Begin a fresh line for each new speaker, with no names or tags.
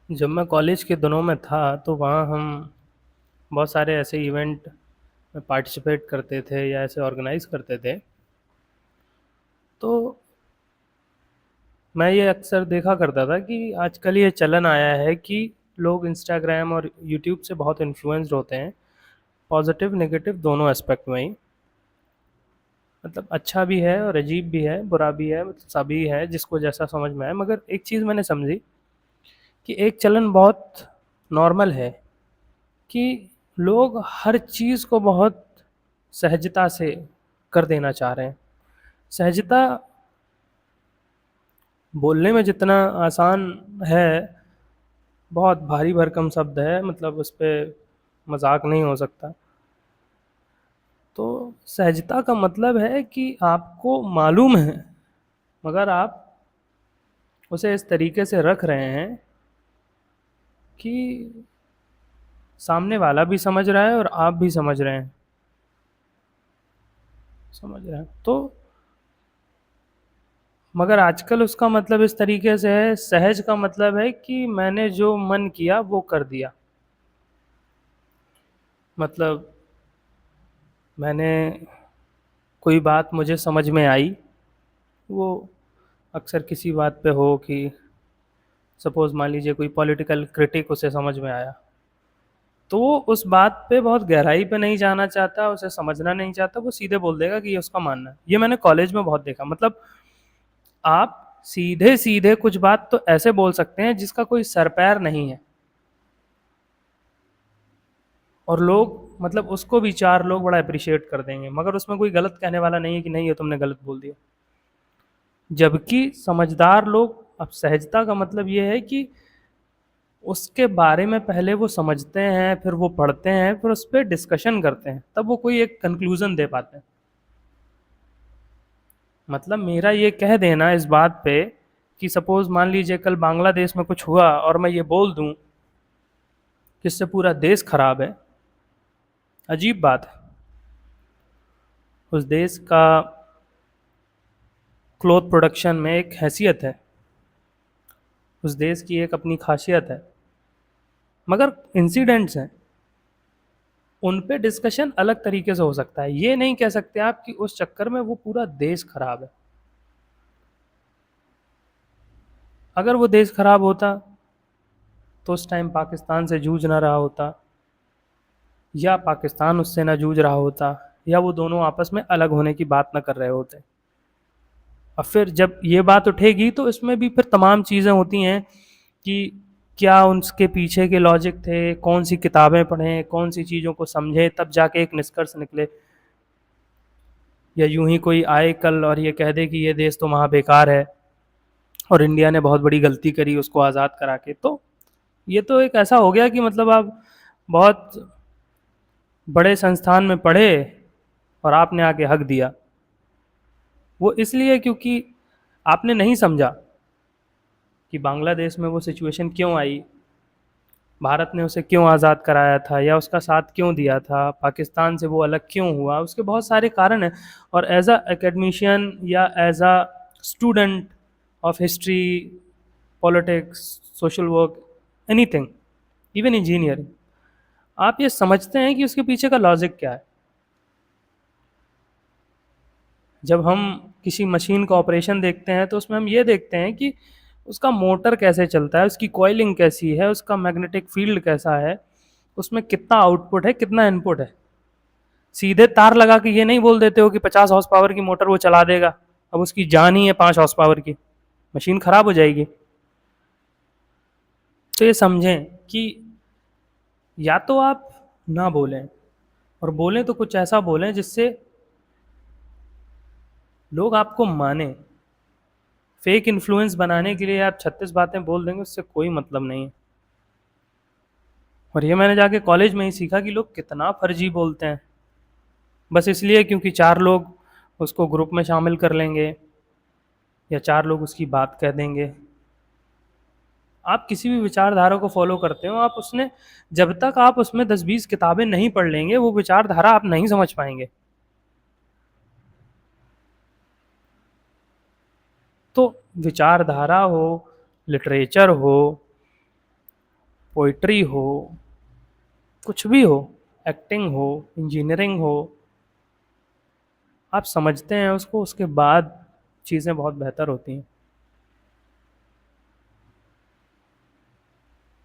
जब मैं कॉलेज के दिनों में था तो वहाँ हम बहुत सारे ऐसे इवेंट में पार्टिसिपेट करते थे या ऐसे ऑर्गेनाइज करते थे। तो मैं ये अक्सर देखा करता था कि आजकल ये चलन आया है कि लोग इंस्टाग्राम और यूट्यूब से बहुत इन्फ्लुएंस्ड होते हैं, पॉजिटिव नेगेटिव दोनों एस्पेक्ट में ही। मतलब अच्छा भी है और अजीब भी है, बुरा भी है, मतलब सभी है जिसको जैसा समझ में आए। मगर एक चीज़ मैंने समझी कि एक चलन बहुत नॉर्मल है कि लोग हर चीज़ को बहुत सहजता से कर देना चाह रहे हैं। सहजता बोलने में जितना आसान है, बहुत भारी भरकम शब्द है, मतलब उस पे मजाक नहीं हो सकता। तो सहजता का मतलब है कि आपको मालूम है, मगर आप उसे इस तरीके से रख रहे हैं कि सामने वाला भी समझ रहा है और आप भी समझ रहे हैं, समझ रहे हैं। तो मगर आजकल उसका मतलब इस तरीके से है, सहज का मतलब है कि मैंने जो मन किया वो कर दिया। मतलब मैंने कोई बात मुझे समझ में आई, वो अक्सर किसी बात पे हो कि सपोज मान लीजिए कोई पॉलिटिकल क्रिटिक उसे समझ में आया, तो वो उस बात पे बहुत गहराई पे नहीं जाना चाहता, उसे समझना नहीं चाहता, वो सीधे बोल देगा कि ये उसका मानना है। ये मैंने कॉलेज में बहुत देखा। मतलब आप सीधे सीधे कुछ बात तो ऐसे बोल सकते हैं जिसका कोई सर पैर नहीं है, और लोग मतलब उसको भी चार लोग बड़ा अप्रिशिएट कर देंगे, मगर उसमें कोई गलत कहने वाला नहीं है कि नहीं ये तुमने गलत बोल दिया। जबकि समझदार लोग, अब सहजता का मतलब ये है कि उसके बारे में पहले वो समझते हैं, फिर वो पढ़ते हैं, फिर उस पर डिस्कशन करते हैं, तब वो कोई एक कंक्लूजन दे पाते हैं। मतलब मेरा ये कह देना इस बात पे कि सपोज मान लीजिए कल बांग्लादेश में कुछ हुआ और मैं ये बोल दूं कि इससे पूरा देश खराब है, अजीब बात है। उस देश का क्लॉथ प्रोडक्शन में एक हैसियत है, उस देश की एक अपनी खासियत है, मगर इंसिडेंट्स हैं, उन पे डिस्कशन अलग तरीके से हो सकता है। ये नहीं कह सकते आप कि उस चक्कर में वो पूरा देश खराब है। अगर वो देश खराब होता तो उस टाइम पाकिस्तान से जूझ ना रहा होता, या पाकिस्तान उससे ना जूझ रहा होता, या वो दोनों आपस में अलग होने की बात ना कर रहे होते। और फिर जब ये बात उठेगी तो इसमें भी फिर तमाम चीज़ें होती हैं कि क्या उनके पीछे के लॉजिक थे, कौन सी किताबें पढ़ें, कौन सी चीज़ों को समझें, तब जाके एक निष्कर्ष निकले। या यूं ही कोई आए कल और ये कह दे कि ये देश तो वहाँ बेकार है और इंडिया ने बहुत बड़ी गलती करी उसको आज़ाद करा के। तो ये तो एक ऐसा हो गया कि मतलब आप बहुत बड़े संस्थान में पढ़े और आपने आके हक दिया। वो इसलिए क्योंकि आपने नहीं समझा कि बांग्लादेश में वो सिचुएशन क्यों आई, भारत ने उसे क्यों आज़ाद कराया था या उसका साथ क्यों दिया था, पाकिस्तान से वो अलग क्यों हुआ, उसके बहुत सारे कारण हैं। और एज अ एकेडमिशियन या as a student of history, politics, social work, anything, even engineering, आप ये समझते हैं कि उसके पीछे का लॉजिक क्या है। जब हम किसी मशीन का ऑपरेशन देखते हैं तो उसमें हम ये देखते हैं कि उसका मोटर कैसे चलता है, उसकी कॉइलिंग कैसी है, उसका मैग्नेटिक फील्ड कैसा है, उसमें कितना आउटपुट है, कितना इनपुट है। सीधे तार लगा के ये नहीं बोल देते हो कि 50 हॉर्स पावर की मोटर वो चला देगा, अब उसकी जान ही है 5 हॉर्स पावर की, मशीन खराब हो जाएगी। तो ये समझें कि या तो आप ना बोलें, और बोलें तो कुछ ऐसा बोलें जिससे लोग आपको माने। फेक इन्फ्लुएंस बनाने के लिए आप 36 बातें बोल देंगे, उससे कोई मतलब नहीं है। और ये मैंने जाके कॉलेज में ही सीखा कि लोग कितना फर्जी बोलते हैं, बस इसलिए क्योंकि चार लोग उसको ग्रुप में शामिल कर लेंगे या चार लोग उसकी बात कह देंगे। आप किसी भी विचारधारा को फॉलो करते हो, आप उसने जब तक आप उसमें 10-20 किताबें नहीं पढ़ लेंगे वो विचारधारा आप नहीं समझ पाएंगे। तो विचारधारा हो, लिटरेचर हो, पोइट्री हो, कुछ भी हो, एक्टिंग हो, इंजीनियरिंग हो, आप समझते हैं उसको, उसके बाद चीज़ें बहुत बेहतर होती हैं।